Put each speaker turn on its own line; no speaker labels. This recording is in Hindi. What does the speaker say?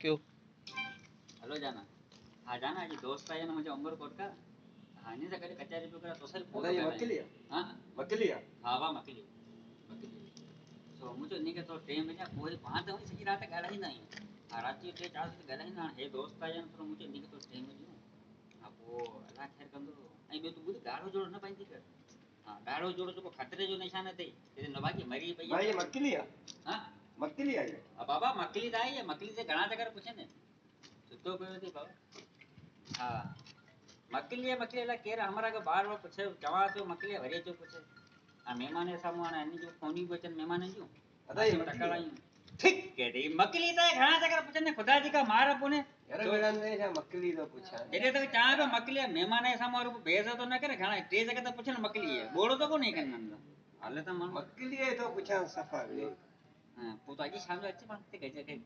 क्यों?
हॅलो जाना. हा जाना जी दोस्त आहे ना म्हणजे अंबरकोट का हानी सकाळी कचारी पेपर तो सर फोटो
ये मक्कली है
हां
मक्कली है
हाँ वा मकली तो मुझे नहीं के तो टाइम में कोई वहां तो सही रात गला ही नहीं आ रात के 4 से गला ही ना हे दोस्त आहे ना तो मुझे नहीं के तो टाइम में अब वो अल्लाह खैर कर दो आई बे तो बुध गाड़ो जोड़ ना पाई कर हां गाड़ो जोड़ तो खतरे जो निशान है ते नवाकी मरी पई
भाई ये मक्कली है
हां
मक्कली है ये
अब बाबा मकली दाई है मकली से घणा जगह पूछे ने तो कोई थी बाबा हां मकली ला केर हमारा के बार बार पूछे जवा तो मकली भरे जो पूछे आ मेहमान सामू आने अन्नी जो फोनी बचन मेहमान जो
अदा ये
टकला ठीक कह दे मकली ताए घणा जगह पूछे ने खुदा जी का मार पुने
यार बेड़ा ने जा मक्कली तो पूछा
जरे तो चाह पे मकली मेहमान है सामू और भेजा तो ना करे घणा ते जगह तो पूछे मकली है बोलो तो को नहीं करना हाले तो मन
मक्कली है तो पूछा सफा वे
हां तो आज शाम को अच्छे बात से गजे